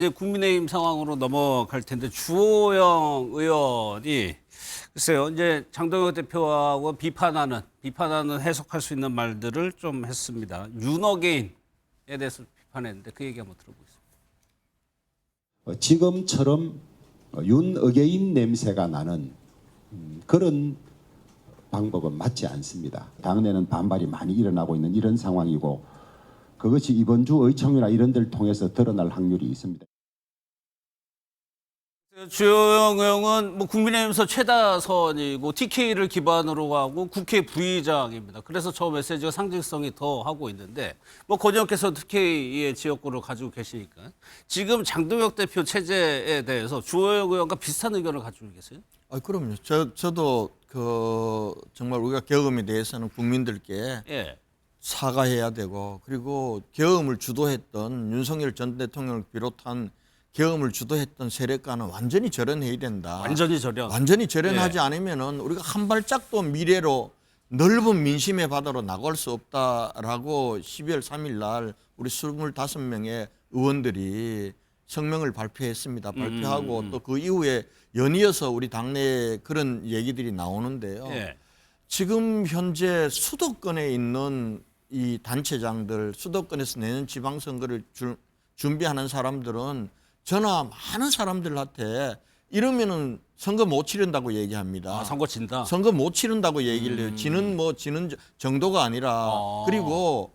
이제 국민의힘 상황으로 넘어갈 텐데 주호영 의원이 글쎄요 이제 장동혁 대표하고 비판하는 해석할 수 있는 말들을 좀 했습니다. 윤어게인에 대해서 비판했는데 그 얘기 한번 들어보겠습니다. 지금처럼 윤어게인 냄새가 나는 그런 방법은 맞지 않습니다. 당내는 반발이 많이 일어나고 있는 이런 상황이고 그것이 이번 주 의총이나 이런 데를 통해서 드러날 확률이 있습니다. 주호영 의원은 뭐 국민의힘에서 최다선이고 TK를 기반으로 하고 국회 부의장입니다. 그래서 저 메시지가 상징성이 더 하고 있는데 뭐 권영께서 TK의 지역구를 가지고 계시니까 지금 장동혁 대표 체제에 대해서 주호영 의원과 비슷한 의견을 가지고 계세요? 그럼요. 저도 정말 우리가 계엄에 대해서는 국민들께 예. 사과해야 되고 그리고 계엄을 주도했던 윤석열 전 대통령을 비롯한 계엄을 주도했던 세력과는 완전히 절연해야 된다. 완전히 절연. 완전히 절연하지 않으면은 우리가 한 발짝도 미래로 넓은 민심의 바다로 나갈 수 없다라고 12월 3일 날 우리 25명의 의원들이 성명을 발표했습니다. 발표하고 또 그 이후에 연이어서 우리 당내에 그런 얘기들이 나오는데요. 예. 지금 현재 수도권에 있는 이 단체장들, 수도권에서 내년 지방선거를 준비하는 사람들은 저나 많은 사람들한테 이러면은 선거 못 치른다고 얘기합니다. 아, 선거 진다. 선거 못 치른다고 얘기를 해요. 지는 정도가 아니라 그리고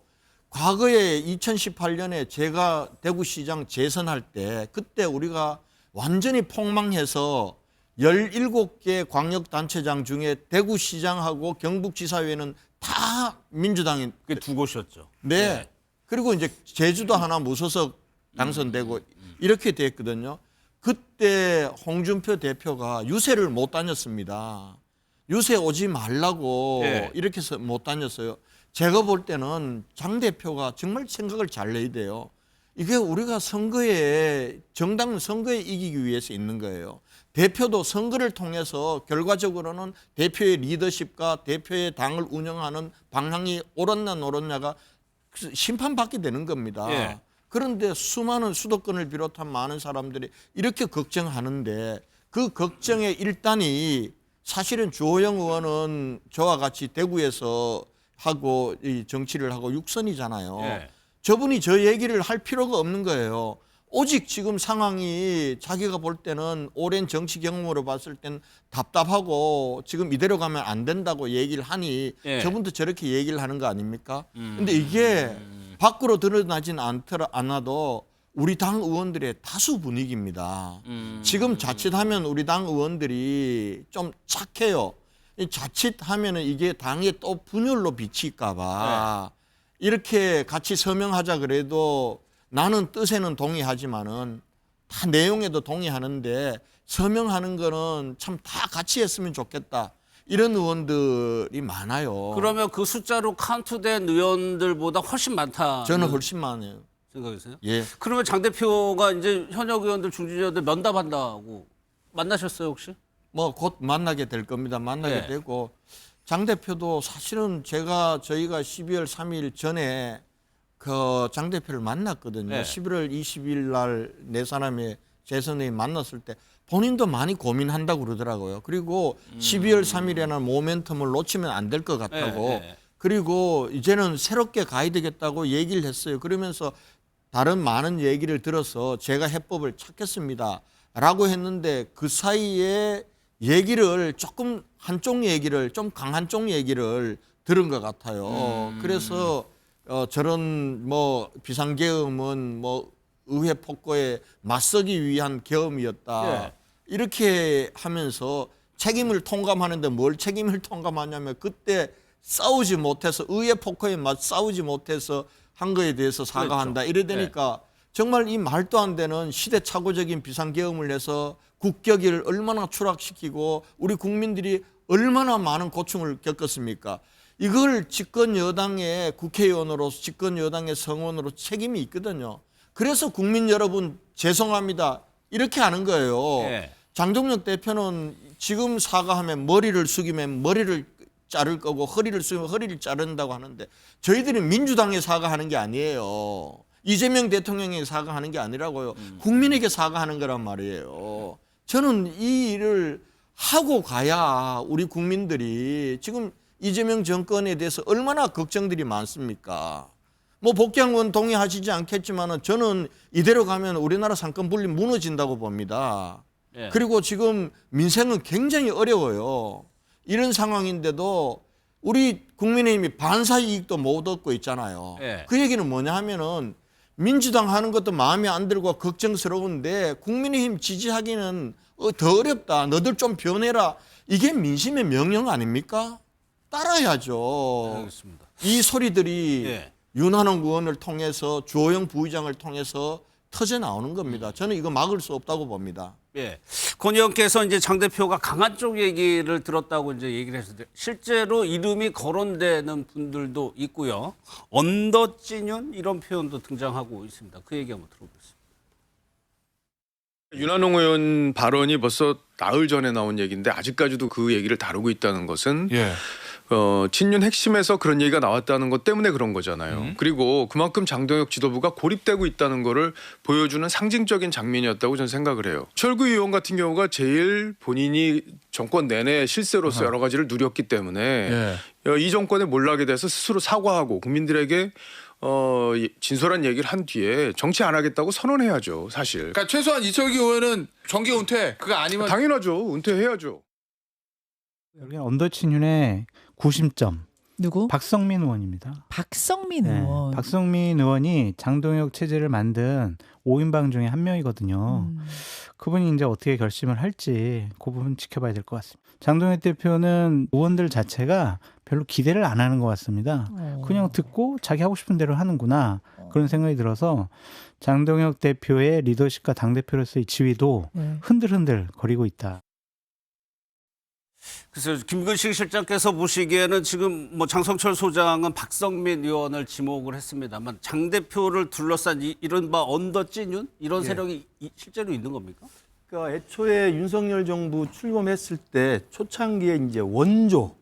과거에 2018년에 제가 대구시장 재선할 때 그때 우리가 완전히 폭망해서 17개 광역단체장 중에 대구시장하고 경북지사회는 다 민주당이 그게 두 곳이었죠. 네. 예. 그리고 이제 제주도 하나 무소속 당선되고 이렇게 됐거든요. 그때 홍준표 대표가 유세를 못 다녔습니다. 유세 오지 말라고 예. 이렇게 해서 못 다녔어요. 제가 볼 때는 장 대표가 정말 생각을 잘 내야 돼요. 이게 우리가 정당은 선거에 이기기 위해서 있는 거예요. 대표도 선거를 통해서 결과적으로는 대표의 리더십과 대표의 당을 운영하는 방향이 옳았나 옳았냐가 심판받게 되는 겁니다. 예. 그런데 수많은 수도권을 비롯한 많은 사람들이 이렇게 걱정하는데 그 걱정의 일단이 사실은 주호영 의원은 저와 같이 대구에서 하고 이 정치를 하고 육선이잖아요. 예. 저분이 저 얘기를 할 필요가 없는 거예요. 오직 지금 상황이 자기가 볼 때는 오랜 정치 경험으로 봤을 땐 답답하고 지금 이대로 가면 안 된다고 얘기를 하니 예. 저분도 저렇게 얘기를 하는 거 아닙니까? 근데 이게 밖으로 드러나진 않아도 우리 당 의원들의 다수 분위기입니다. 지금 자칫하면 우리 당 의원들이 좀 착해요. 자칫하면은 이게 당에 또 분열로 비칠까 봐 이렇게 같이 서명하자 그래도 나는 뜻에는 동의하지만은 다 내용에도 동의하는데 서명하는 거는 참 다 같이 했으면 좋겠다. 이런 의원들이 많아요. 그러면 그 숫자로 카운트된 의원들보다 훨씬 많다. 저는 훨씬 많아요. 생각이세요? 예. 그러면 장 대표가 이제 현역 의원들, 중진 의원들 면담한다고 만나셨어요 혹시? 뭐 곧 만나게 될 겁니다. 만나게 네. 되고 장 대표도 사실은 저희가 12월 3일 전에 그 장 대표를 만났거든요. 네. 11월 20일 날 네 사람의 재선에 만났을 때 본인도 많이 고민한다고 그러더라고요. 그리고 12월 3일에는 모멘텀을 놓치면 안 될 것 같다고. 네. 그리고 이제는 새롭게 가야 되겠다고 얘기를 했어요. 그러면서 다른 많은 얘기를 들어서 제가 해법을 찾겠습니다. 라고 했는데 그 사이에 얘기를 조금 한쪽 얘기를 좀 강한 쪽 얘기를 들은 것 같아요. 그래서 저런 뭐 비상계엄은 뭐 의회 폭거에 맞서기 위한 계엄이었다. 예. 이렇게 하면서 책임을 통감하는데 뭘 책임을 통감하냐면 그때 싸우지 못해서 의회 폭거에 싸우지 못해서 한 거에 대해서 사과한다. 그렇죠. 이래 되니까 정말 이 말도 안 되는 시대착오적인 비상계엄을 해서 국격을 얼마나 추락시키고 우리 국민들이 얼마나 많은 고충을 겪었습니까? 이걸 집권 여당의 국회의원으로서 집권 여당의 성원으로 책임이 있거든요. 그래서 국민 여러분 죄송합니다. 이렇게 하는 거예요. 예. 장동혁 대표는 지금 사과하면 머리를 숙이면 머리를 자를 거고 허리를 숙이면 허리를 자른다고 하는데 저희들은 민주당에 사과하는 게 아니에요. 이재명 대통령에게 사과하는 게 아니라고요. 국민에게 사과하는 거란 말이에요. 저는 이 일을 하고 가야 우리 국민들이 지금 이재명 정권에 대해서 얼마나 걱정들이 많습니까? 뭐 복귀한 동의하시지 않겠지만은 저는 이대로 가면 우리나라 상권 분리 무너진다고 봅니다. 예. 그리고 지금 민생은 굉장히 어려워요. 이런 상황인데도 우리 국민의힘이 반사 이익도 못 얻고 있잖아요. 예. 그 얘기는 뭐냐 하면은 민주당 하는 것도 마음에 안 들고 걱정스러운데 국민의힘 지지하기는 더 어렵다. 너들 좀 변해라. 이게 민심의 명령 아닙니까? 따라야죠. 알겠습니다. 이 소리들이 예. 윤한홍 의원을 통해서 주호영 부의장을 통해서 터져 나오는 겁니다. 저는 이거 막을 수 없다고 봅니다. 예. 권 의원께서 이제 장 대표가 강한 쪽 얘기를 들었다고 이제 얘기를 했는데 실제로 이름이 거론되는 분들도 있고요. 언더찐윤 이런 표현도 등장하고 있습니다. 그 얘기 한번 들어보겠습니다. 윤한홍 의원 발언이 벌써 나흘 전에 나온 얘기인데 아직까지도 그 얘기를 다루고 있다는 것은 친윤 핵심에서 그런 얘기가 나왔다는 것 때문에 그런 거잖아요. 그리고 그만큼 장동혁 지도부가 고립되고 있다는 거를 보여주는 상징적인 장면이었다고 저는 생각을 해요. 철구 의원 같은 경우가 제일 본인이 정권 내내 실세로서 여러 가지를 누렸기 때문에 이 정권에 몰락에 대해서 스스로 사과하고 국민들에게 진솔한 얘기를 한 뒤에 정치 안 하겠다고 선언해야죠, 사실. 그러니까 최소한 이철규 의원은 정계 은퇴 그거 아니면 당연하죠. 은퇴해야죠. 여기 언더친윤의 구심점 누구? 박성민 의원입니다. 박성민 네, 의원. 박성민 의원이 장동혁 체제를 만든 5인방 중에 한 명이거든요. 그분이 이제 어떻게 결심을 할지 그 부분 지켜봐야 될 것 같습니다. 장동혁 대표는 의원들 자체가 별로 기대를 안 하는 것 같습니다. 그냥 듣고 자기 하고 싶은 대로 하는구나 그런 생각이 들어서 장동혁 대표의 리더십과 당대표로서의 지위도 네. 흔들흔들 거리고 있다. 그래서 김근식 실장께서 보시기에는 지금 뭐 장성철 소장은 박성민 의원을 지목을 했습니다만 장 대표를 둘러싼 이른바 언더찐윤 이런 세력이 실제로 있는 겁니까? 그러니까 애초에 윤석열 정부 출범했을 때 초창기에 이제 원조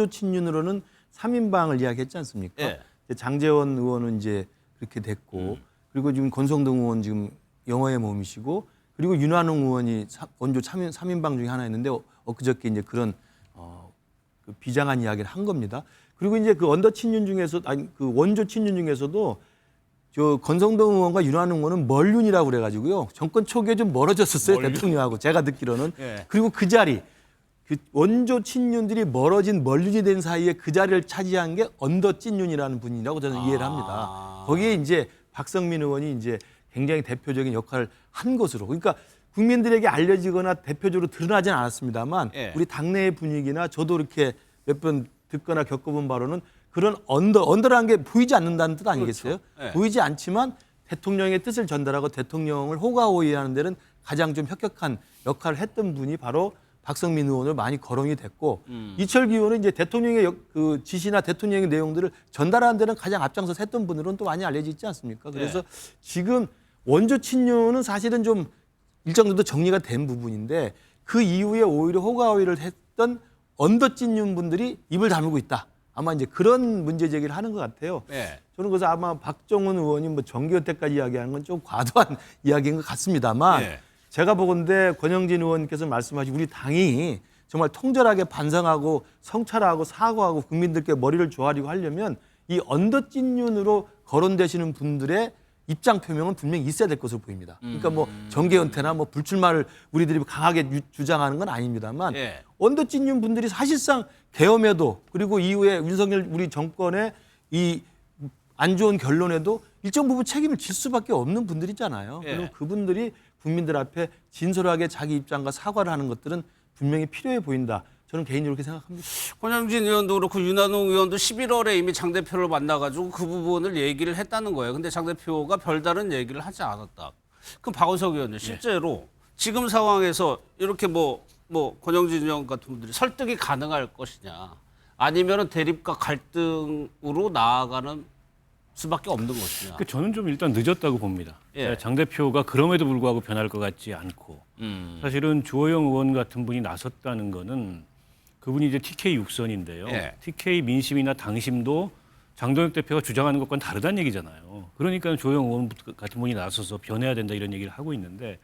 친윤으로는 3인방을 이야기했지 않습니까? 예. 장제원 의원은 이제 그렇게 됐고 그리고 지금 권성동 의원 지금 영어의 몸이시고 그리고 윤한홍 의원이 원조 3인방 중에 하나였는데 엊그저께 이제 그런 그 비장한 이야기를 한 겁니다. 그리고 이제 그 언더 친윤 중에서 아니 그 원조 친윤 중에서도 저 권성동 의원과 윤한홍 의원은 멀윤이라고 그래가지고요 정권 초기에 좀 멀어졌었어요 대통령하고 제가 듣기로는. 예. 그리고 그 자리 그 원조 친윤들이 멀어진 멀윤이 된 사이에 그 자리를 차지한 게 언더 찐윤이라는 분이라고 저는 이해를 합니다. 거기에 이제 박성민 의원이 이제 굉장히 대표적인 역할을 한 것으로 그러니까 국민들에게 알려지거나 대표적으로 드러나진 않았습니다만 예. 우리 당내의 분위기나 저도 이렇게 몇 번 듣거나 겪어본 바로는 그런 언더라는 게 보이지 않는다는 뜻 아니겠어요? 그렇죠. 예. 보이지 않지만 대통령의 뜻을 전달하고 대통령을 호가호위하는 데는 가장 좀 혁혁한 역할을 했던 분이 바로 박성민 의원으로 많이 거론이 됐고 이철규 의원은 이제 대통령의 그 지시나 대통령의 내용들을 전달하는 데는 가장 앞장서서 했던 분으로는 또 많이 알려져 있지 않습니까? 그래서 지금 원조 친윤은 사실은 좀 일정 정도 정리가 된 부분인데 그 이후에 오히려 호가호위를 했던 언더 친윤 분들이 입을 다물고 있다. 아마 이제 그런 문제 제기를 하는 것 같아요. 예. 저는 그래서 아마 박정훈 의원이 뭐 정기요태까지 이야기하는 건 좀 과도한 이야기인 것 같습니다만 예. 제가 보건대 권영진 의원께서 말씀하신 우리 당이 정말 통절하게 반성하고 성찰하고 사과하고 국민들께 머리를 조아리고 하려면 이 언더 찐윤으로 거론되시는 분들의 입장 표명은 분명히 있어야 될 것으로 보입니다. 그러니까 뭐 정계 은퇴나 뭐 불출마를 우리들이 강하게 주장하는 건 아닙니다만 예. 언더 찐윤 분들이 사실상 계엄에도 그리고 이후에 윤석열 우리 정권의 이 안 좋은 결론에도 일정 부분 책임을 질 수밖에 없는 분들이잖아요. 예. 그리고 그분들이 국민들 앞에 진솔하게 자기 입장과 사과를 하는 것들은 분명히 필요해 보인다. 저는 개인적으로 그렇게 생각합니다. 권영진 의원도 그렇고 윤한홍 의원도 11월에 이미 장 대표를 만나가지고 그 부분을 얘기를 했다는 거예요. 근데 장 대표가 별다른 얘기를 하지 않았다. 그럼 박원석 의원은 실제로 지금 상황에서 이렇게 뭐 권영진 의원 같은 분들이 설득이 가능할 것이냐, 아니면은 대립과 갈등으로 나아가는 수밖에 없는 것이냐. 저는 좀 일단 늦었다고 봅니다. 예. 장 대표가 그럼에도 불구하고 변할 것 같지 않고 사실은 주호영 의원 같은 분이 나섰다는 거는 그분이 이제 TK 육선인데요. 예. TK 민심이나 당심도 장동혁 대표가 주장하는 것과는 다르다는 얘기잖아요. 그러니까 조영 의원 같은 분이 나서서 변해야 된다 이런 얘기를 하고 있는데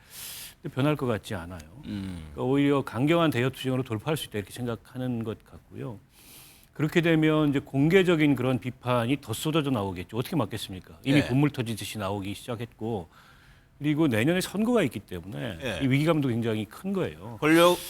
변할 것 같지 않아요. 그러니까 오히려 강경한 대여 투쟁으로 돌파할 수 있다 이렇게 생각하는 것 같고요. 그렇게 되면 이제 공개적인 그런 비판이 더 쏟아져 나오겠죠. 어떻게 막겠습니까? 이미 예. 분물 터지듯이 나오기 시작했고 그리고 내년에 선거가 있기 때문에 예. 이 위기감도 굉장히 큰 거예요.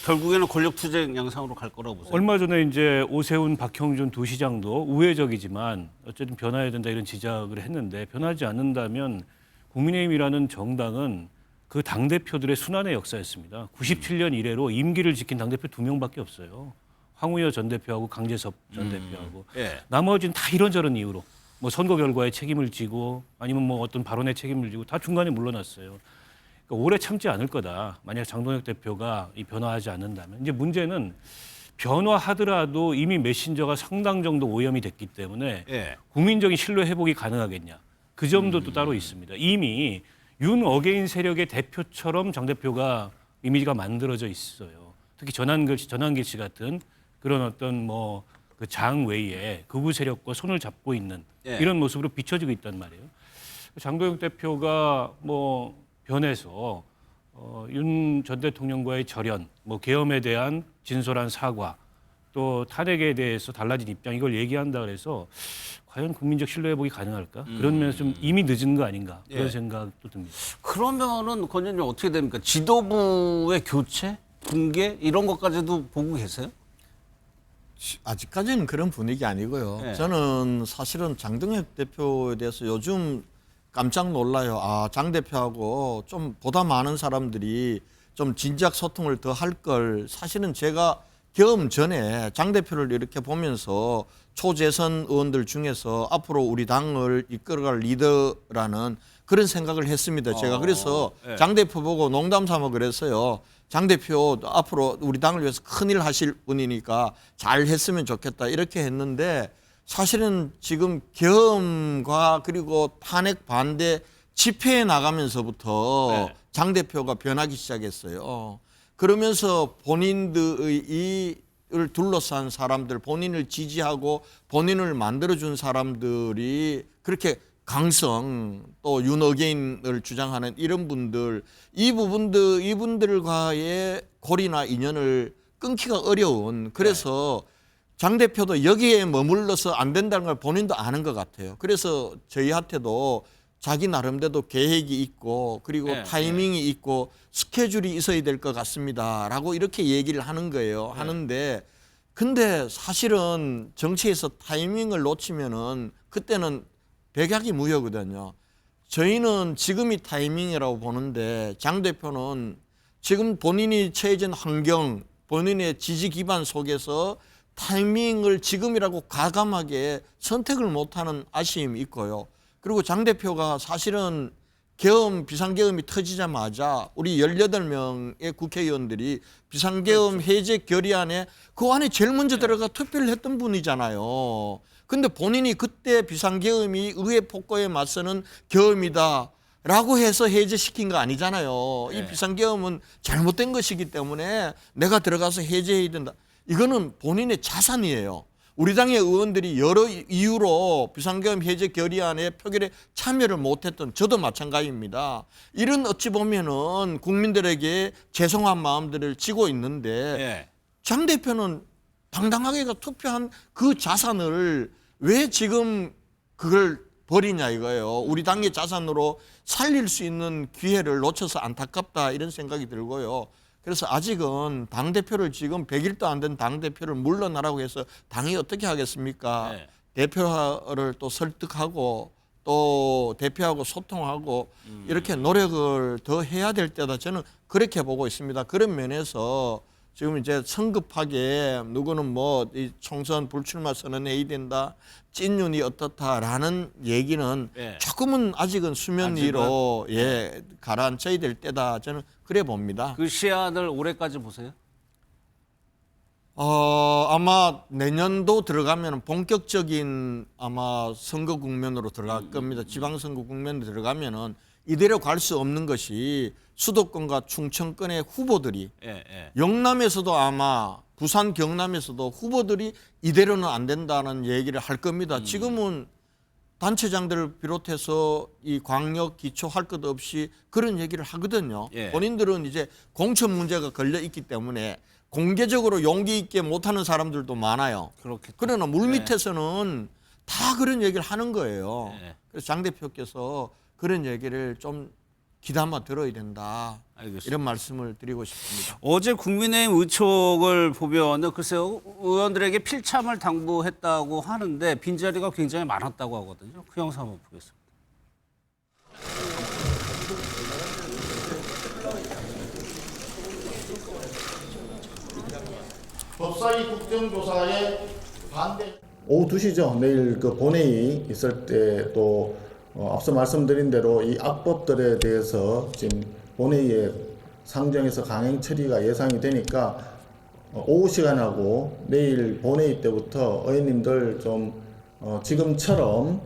결국에는 권력 투쟁 양상으로 갈 거라고 보세요. 얼마 전에 이제 오세훈, 박형준 두 시장도 우회적이지만 어쨌든 변화해야 된다 이런 지적을 했는데 변하지 않는다면 국민의힘이라는 정당은 그 당대표들의 순환의 역사였습니다. 97년 이래로 임기를 지킨 당대표 2명밖에 없어요. 황우여 전 대표하고 강재섭 전 대표하고 예. 나머지는 다 이런저런 이유로 뭐 선거 결과에 책임을 지고 아니면 뭐 어떤 발언에 책임을 지고 다 중간에 물러났어요. 그러니까 오래 참지 않을 거다. 만약 장동혁 대표가 이 변화하지 않는다면 이제 문제는 변화하더라도 이미 메신저가 상당 정도 오염이 됐기 때문에 예. 국민적인 신뢰 회복이 가능하겠냐. 그 점도 또 따로 있습니다. 이미 윤 어게인 세력의 대표처럼 장 대표가 이미지가 만들어져 있어요. 특히 전환길씨 같은 그런 어떤 뭐 그 장외에 극우 세력과 손을 잡고 있는 예. 이런 모습으로 비춰지고 있단 말이에요. 장동혁 대표가 뭐 변해서 윤 전 대통령과의 절연, 뭐 계엄에 대한 진솔한 사과, 또 탄핵에 대해서 달라진 입장 이걸 얘기한다 그래서 과연 국민적 신뢰 회복이 가능할까? 그런 면에서 좀 이미 늦은 거 아닌가 그런 예. 생각도 듭니다. 그러면은 권 의원님 어떻게 됩니까? 지도부의 교체, 붕괴 이런 것까지도 보고 계세요? 아직까지는 그런 분위기 아니고요. 네. 저는 사실은 장동혁 대표에 대해서 요즘 깜짝 놀라요. 아, 장 대표하고 좀 보다 많은 사람들이 좀 진작 소통을 더 할 걸. 사실은 제가 경험 전에 장 대표를 이렇게 보면서 초재선 의원들 중에서 앞으로 우리 당을 이끌어갈 리더라는 그런 생각을 했습니다. 제가 그래서 네. 장 대표 보고 농담 삼아 그랬어요. 장 대표 앞으로 우리 당을 위해서 큰일 하실 분이니까 잘 했으면 좋겠다 이렇게 했는데 사실은 지금 계엄과 그리고 탄핵 반대 집회에 나가면서부터 네. 장 대표가 변하기 시작했어요. 그러면서 본인들의 을 둘러싼 사람들, 본인을 지지하고 본인을 만들어준 사람들이 그렇게 강성 또 윤어게인을 주장하는 이런 분들 이분들과의 골이나 인연을 끊기가 어려운 그래서 장 대표도 여기에 머물러서 안 된다는 걸 본인도 아는 것 같아요. 그래서 저희한테도 자기 나름대로 계획이 있고 그리고 네, 타이밍이 있고 스케줄이 있어야 될 것 같습니다라고 이렇게 얘기를 하는 거예요. 하는데 근데 사실은 정치에서 타이밍을 놓치면은 그때는 백약이 무효거든요. 저희는 지금이 타이밍이라고 보는데 장 대표는 지금 본인이 처해진 환경, 본인의 지지 기반 속에서 타이밍을 지금이라고 과감하게 선택을 못하는 아쉬움이 있고요. 그리고 장 대표가 사실은 비상계엄이 터지자마자 우리 18명의 국회의원들이 비상계엄 해제 결의안에 그 안에 제일 먼저 들어가 투표를 했던 분이잖아요. 근데 본인이 그때 비상계엄이 의회 폭거에 맞서는 계엄이다라고 해서 해제시킨 거 아니잖아요. 이 비상계엄은 잘못된 것이기 때문에 내가 들어가서 해제해야 된다. 이거는 본인의 자산이에요. 우리 당의 의원들이 여러 이유로 비상계엄 해제 결의안에 표결에 참여를 못했던 저도 마찬가지입니다. 이런 어찌 보면은 국민들에게 죄송한 마음들을 지고 있는데 예. 장 대표는 당당하게 투표한 그 자산을 왜 지금 그걸 버리냐 이거예요. 우리 당의 자산으로 살릴 수 있는 기회를 놓쳐서 안타깝다 이런 생각이 들고요. 그래서 아직은 당대표를 지금 100일도 안 된 당대표를 물러나라고 해서 당이 어떻게 하겠습니까? 네. 대표를 또 설득하고 또 대표하고 소통하고 이렇게 노력을 더 해야 될 때다 저는 그렇게 보고 있습니다. 그런 면에서 지금 이제 성급하게 누구는 뭐 이 총선 불출마 선언해야 된다, 찐윤이 어떻다라는 얘기는 예. 조금은 아직은 수면 위로 가라앉혀야 될 때다 저는 그래 봅니다. 그 시한을 올해까지 보세요? 아마 내년도 들어가면 본격적인 아마 선거 국면으로 들어갈 겁니다. 지방선거 국면으로 들어가면은 이대로 갈 수 없는 것이 수도권과 충청권의 후보들이 예, 예. 영남에서도 아마 부산 경남에서도 후보들이 이대로는 안 된다는 얘기를 할 겁니다. 지금은 단체장들을 비롯해서 이 광역 기초 할 것 없이 그런 얘기를 하거든요. 예. 본인들은 이제 공천 문제가 걸려 있기 때문에 공개적으로 용기 있게 못하는 사람들도 많아요. 그렇겠죠. 그러나 물밑에서는 다 그런 얘기를 하는 거예요. 네. 그래서 장 대표께서 그런 얘기를 좀 귀담아 들어야 된다. 알겠습니다. 이런 말씀을 드리고 싶습니다. 어제 국민의힘 의총을 보면은 글쎄요 의원들에게 필참을 당부했다고 하는데 빈자리가 굉장히 많았다고 하거든요. 그 영상 한번 보겠습니다. 법사위 국정조사에 반대. 오후 2시죠. 내일 그 본회의 있을 때 또 앞서 말씀드린 대로 이 악법들에 대해서 지금 본회의에 상정해서 강행 처리가 예상이 되니까 오후 시간하고 내일 본회의 때부터 의원님들 좀 지금처럼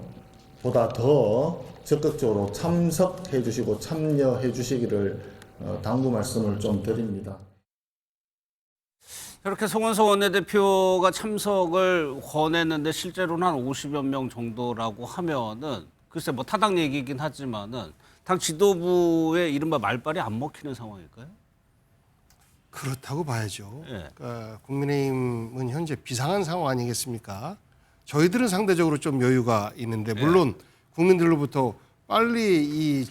보다 더 적극적으로 참석해 주시고 참여해 주시기를 당부 말씀을 좀 드립니다. 이렇게 송원석 원내대표가 참석을 권했는데 실제로는 한 50여 명 정도라고 하면은 글쎄 뭐 타당 얘기긴 하지만은 당 지도부의 이른바 말빨이 안 먹히는 상황일까요? 그렇다고 봐야죠. 예. 그러니까 국민의힘은 현재 비상한 상황 아니겠습니까? 저희들은 상대적으로 좀 여유가 있는데 물론 국민들로부터 빨리 이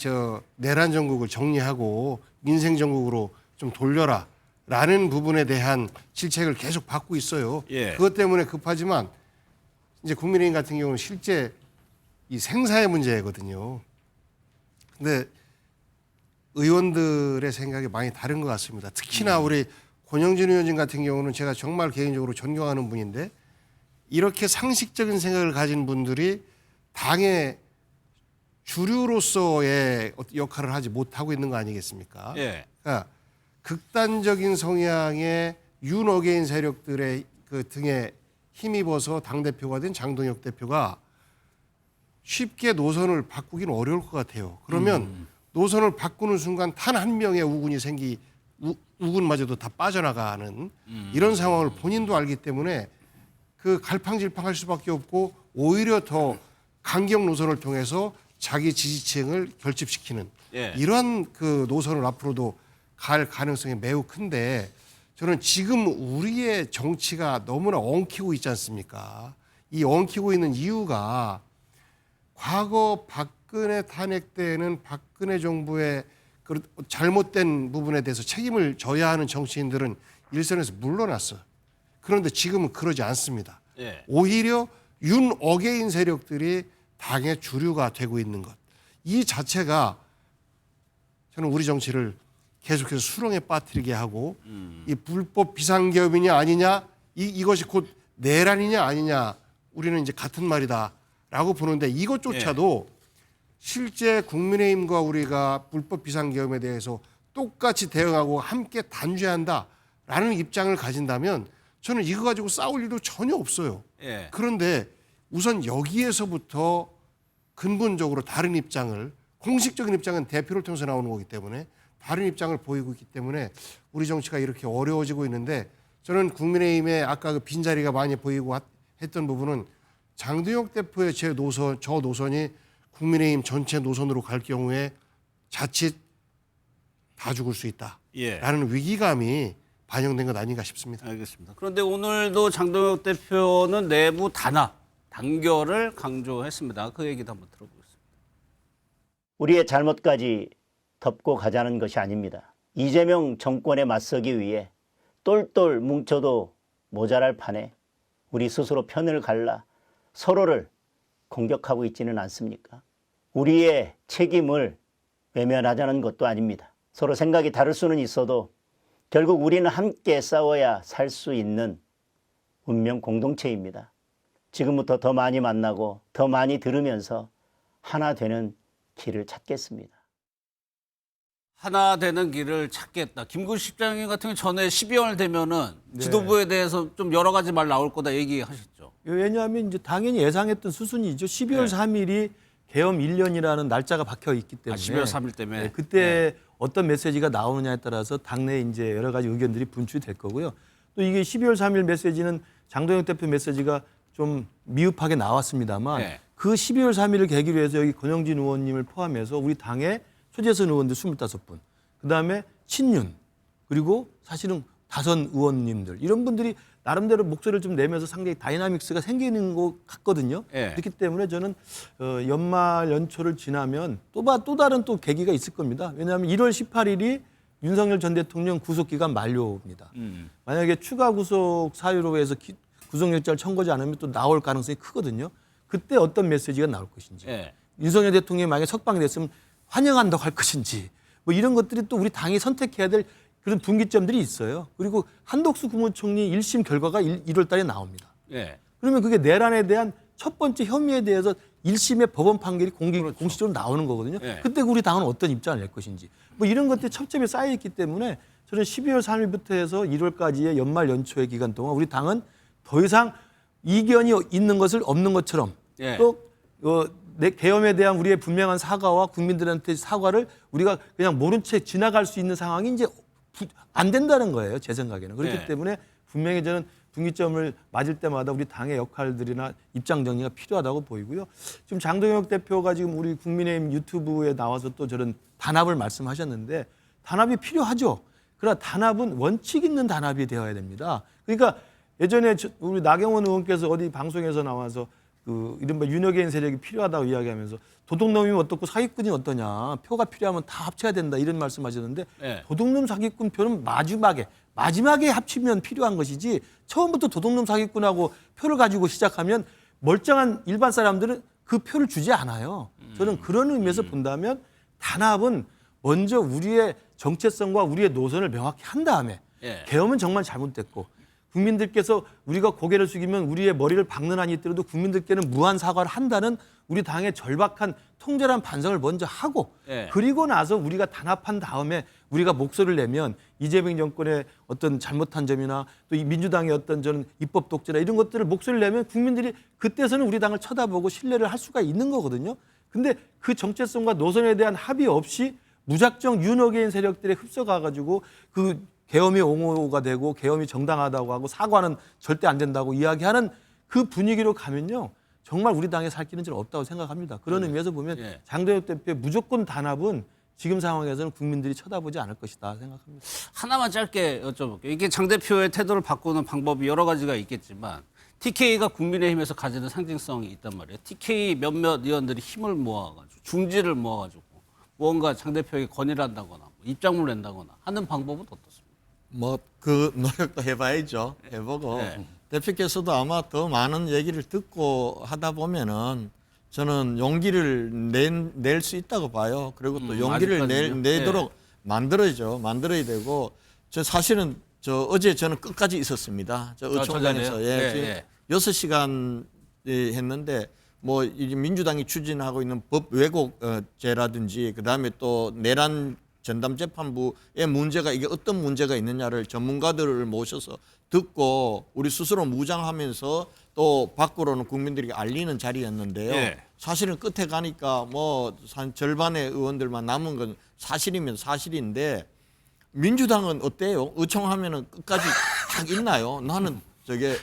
내란 정국을 정리하고 민생 정국으로 좀 돌려라라는 부분에 대한 질책을 계속 받고 있어요. 예. 그것 때문에 급하지만 이제 국민의힘 같은 경우는 실제 이 생사의 문제거든요. 근데 의원들의 생각이 많이 다른 것 같습니다. 특히나 우리 권영진 의원님 같은 경우는 제가 정말 개인적으로 존경하는 분인데 이렇게 상식적인 생각을 가진 분들이 당의 주류로서의 역할을 하지 못하고 있는 거 아니겠습니까? 예. 그러니까 극단적인 성향의 윤어게인 세력들의 그 등에 힘입어서 당대표가 된 장동혁 대표가 쉽게 노선을 바꾸기는 어려울 것 같아요. 그러면 노선을 바꾸는 순간 단 한 명의 우군이 우군마저도 다 빠져나가는 이런 상황을 본인도 알기 때문에 그 갈팡질팡할 수밖에 없고 오히려 더 강경 노선을 통해서 자기 지지층을 결집시키는 이러한 그 노선을 앞으로도 갈 가능성이 매우 큰데 저는 지금 우리의 정치가 너무나 엉키고 있지 않습니까? 이 엉키고 있는 이유가 과거 박근혜 탄핵 때는 박근혜 정부의 그 잘못된 부분에 대해서 책임을 져야 하는 정치인들은 일선에서 물러났어요. 그런데 지금은 그러지 않습니다. 예. 오히려 윤어게인 세력들이 당의 주류가 되고 있는 것. 이 자체가 저는 우리 정치를 계속해서 수렁에 빠뜨리게 하고 이 불법 비상계엄이냐 아니냐 이것이 곧 내란이냐 아니냐 우리는 이제 같은 말이다라고 보는데 이것조차도 실제 국민의힘과 우리가 불법 비상계엄에 대해서 똑같이 대응하고 함께 단죄한다라는 입장을 가진다면 저는 이거 가지고 싸울 일도 전혀 없어요. 예. 그런데 우선 여기에서부터 근본적으로 다른 입장을 공식적인 입장은 대표를 통해서 나오는 거기 때문에 다른 입장을 보이고 있기 때문에 우리 정치가 이렇게 어려워지고 있는데 저는 국민의힘의 아까 그 빈자리가 많이 보이고 했던 부분은 장동혁 대표의 저 노선이 국민의힘 전체 노선으로 갈 경우에 자칫 다 죽을 수 있다라는 위기감이 반영된 것 아닌가 싶습니다. 알겠습니다. 그런데 오늘도 장동혁 대표는 내부 단결을 강조했습니다. 그 얘기도 한번 들어보겠습니다. 우리의 잘못까지 덮고 가자는 것이 아닙니다. 이재명 정권에 맞서기 위해 똘똘 뭉쳐도 모자랄 판에 우리 스스로 편을 갈라 서로를 공격하고 있지는 않습니까? 우리의 책임을 외면하자는 것도 아닙니다. 서로 생각이 다를 수는 있어도 결국 우리는 함께 싸워야 살 수 있는 운명 공동체입니다. 지금부터 더 많이 만나고 더 많이 들으면서 하나 되는 길을 찾겠습니다. 하나 되는 길을 찾겠다. 김구식 실장님 같은 경우 전에 12월 되면은 지도부에 대해서 좀 여러 가지 말 나올 거다 얘기하셨죠. 왜냐하면 이제 당연히 예상했던 수순이죠. 12월 3일이 계엄 1년이라는 날짜가 박혀 있기 때문에 12월 3일 때문에 그때 어떤 메시지가 나오느냐에 따라서 당내 이제 여러 가지 의견들이 분출이 될 거고요. 또 이게 12월 3일 메시지는 장동혁 대표 메시지가 좀 미흡하게 나왔습니다만 네. 그 12월 3일을 계기로 해서 여기 권영진 의원님을 포함해서 우리 당의 초재선 의원들 25분, 그다음에 친윤, 그리고 사실은 다선 의원님들 이런 분들이 나름대로 목소리를 좀 내면서 상당히 다이나믹스가 생기는 것 같거든요. 예. 그렇기 때문에 저는 연말 연초를 지나면 또 다른 또 계기가 있을 겁니다. 왜냐하면 1월 18일이 윤석열 전 대통령 구속 기간 만료입니다. 만약에 추가 구속 사유로 해서 구속영장을 청구하지 않으면 또 나올 가능성이 크거든요. 그때 어떤 메시지가 나올 것인지, 예. 윤석열 대통령이 만약에 석방이 됐으면 환영한다고 할 것인지, 뭐 이런 것들이 또 우리 당이 선택해야 될 그런 분기점들이 있어요. 그리고 한덕수 국무총리 1심 결과가 1월 달에 나옵니다. 예. 그러면 그게 내란에 대한 첫 번째 혐의에 대해서 1심의 법원 판결이 공식적으로 나오는 거거든요. 예. 그때 우리 당은 어떤 입장을 낼 것인지. 뭐 이런 것들이 첩첩에 쌓여있기 때문에 저는 12월 3일부터 해서 1월까지의 연말 연초의 기간 동안 우리 당은 더 이상 이견이 있는 것을 없는 것처럼 예. 또 내 계엄에 대한 우리의 분명한 사과와 국민들한테 사과를 우리가 그냥 모른 채 지나갈 수 있는 상황이 이제 안 된다는 거예요. 제 생각에는. 그렇기 네. 때문에 분명히 저는 분기점을 맞을 때마다 우리 당의 역할들이나 입장 정리가 필요하다고 보이고요. 지금 장동혁 대표가 지금 우리 국민의힘 유튜브에 나와서 또 저런 단합을 말씀하셨는데 단합이 필요하죠. 그러나 단합은 원칙 있는 단합이 되어야 됩니다. 그러니까 예전에 우리 나경원 의원께서 어디 방송에서 나와서 그 이른바 윤여개인 세력이 필요하다고 이야기하면서 도둑놈이면 어떻고 사기꾼이 어떠냐, 표가 필요하면 다 합쳐야 된다 이런 말씀하셨는데 네. 도둑놈 사기꾼 표는 마지막에 합치면 필요한 것이지 처음부터 도둑놈 사기꾼하고 표를 가지고 시작하면 멀쩡한 일반 사람들은 그 표를 주지 않아요. 저는 그런 의미에서 본다면 단합은 먼저 우리의 정체성과 우리의 노선을 명확히 한 다음에 예. 계엄은 정말 잘못됐고 국민들께서 우리가 고개를 숙이면 우리의 머리를 박는 한이 있더라도 국민들께는 무한 사과를 한다는 우리 당의 절박한 통절한 반성을 먼저 하고 예. 그리고 나서 우리가 단합한 다음에 우리가 목소리를 내면 이재명 정권의 어떤 잘못한 점이나 또 이 민주당의 어떤 저는 입법 독재나 이런 것들을 목소리를 내면 국민들이 그때서는 우리 당을 쳐다보고 신뢰를 할 수가 있는 거거든요. 근데 그 정체성과 노선에 대한 합의 없이 무작정 윤어게인 세력들에 흡수가가지고 그 계엄이 옹호가 되고 계엄이 정당하다고 하고 사과는 절대 안 된다고 이야기하는 그 분위기로 가면요. 정말 우리 당에 살 길은 좀 없다고 생각합니다. 그런 의미에서 보면 예. 장동혁 대표의 무조건 단합은 지금 상황에서는 국민들이 쳐다보지 않을 것이다 생각합니다. 하나만 짧게 여쭤볼게요. 이게 장 대표의 태도를 바꾸는 방법이 여러 가지가 있겠지만 TK가 국민의힘에서 가지는 상징성이 있단 말이에요. TK 몇몇 의원들이 힘을 모아가지고 중지를 모아가지고 무언가 장 대표에게 건의를 한다거나 입장문을 낸다거나 하는 방법은 어떻습니까? 뭐 그 노력도 해봐야죠. 해보고 네. 대표께서도 아마 더 많은 얘기를 듣고 하다 보면은 저는 용기를 낼 수 있다고 봐요. 그리고 또 용기를 아직까지는요? 내도록 만들어야 되고 저 사실은 어제 저는 끝까지 있었습니다. 저 의총장에서 저 자리에요? 지금 예. 6시간 했는데 뭐 이제 민주당이 추진하고 있는 법 왜곡죄라든지 그다음에 또 내란 전담 재판부의 문제가 이게 어떤 문제가 있느냐를 전문가들을 모셔서 듣고 우리 스스로 무장하면서 또 밖으로는 국민들에게 알리는 자리였는데요. 예. 사실은 끝에 가니까 뭐 절반의 의원들만 남은 건 사실이면 사실인데 민주당은 어때요? 의총하면은 끝까지 딱 있나요? 나는 저게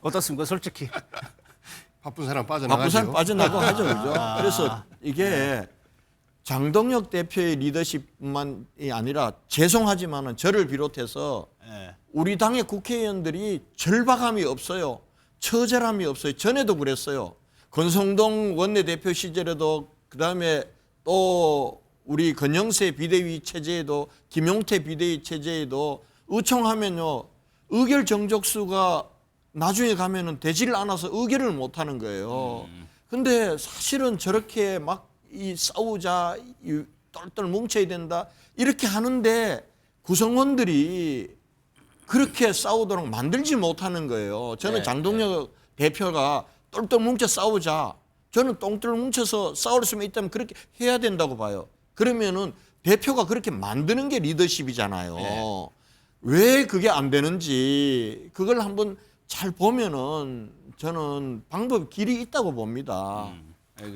어떻습니까? 솔직히. 바쁜 사람 빠져나가죠. 바쁜 사람 빠져나가고 하죠, 그죠? 그래서 이게 장동혁 대표의 리더십만이 아니라 죄송하지만은 저를 비롯해서 예. 우리 당의 국회의원들이 절박함이 없어요. 처절함이 없어요. 전에도 그랬어요. 권성동 원내대표 시절에도 그다음에 또 우리 건영세 비대위 체제에도 김용태 비대위 체제에도 의총하면요. 의결 정족수가 나중에 가면은 되지를 않아서 의결을 못 하는 거예요. 근데 사실은 저렇게 막 이 싸우자, 똘똘 뭉쳐야 된다 이렇게 하는데 구성원들이 그렇게 싸우도록 만들지 못하는 거예요. 저는 장동혁 대표가 똘똘 뭉쳐 싸우자. 저는 똘똘 뭉쳐서 싸울 수만 있다면 그렇게 해야 된다고 봐요. 그러면은 대표가 그렇게 만드는 게 리더십이잖아요. 왜 그게 안 되는지 그걸 한번 잘 보면은 저는 방법 길이 있다고 봅니다.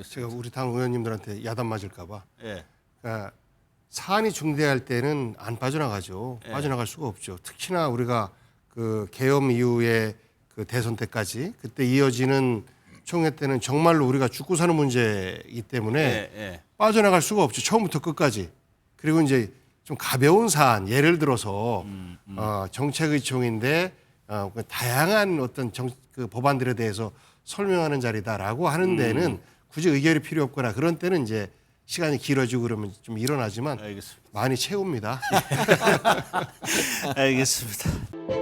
제가 우리 당 의원님들한테 야단 맞을까 봐. 예. 그러니까 사안이 중대할 때는 안 빠져나가죠. 빠져나갈 수가 없죠. 특히나 우리가 그 계엄 이후에 그 대선 때까지 그때 이어지는 총회 때는 정말로 우리가 죽고 사는 문제이기 때문에 빠져나갈 수가 없죠. 처음부터 끝까지. 그리고 이제 좀 가벼운 사안, 예를 들어서 정책의총인데 다양한 어떤 그 법안들에 대해서 설명하는 자리다라고 하는 데는 굳이 의결이 필요 없거나 그런 때는 이제 시간이 길어지고 그러면 좀 일어나지만 알겠습니다. 많이 채웁니다. 알겠습니다.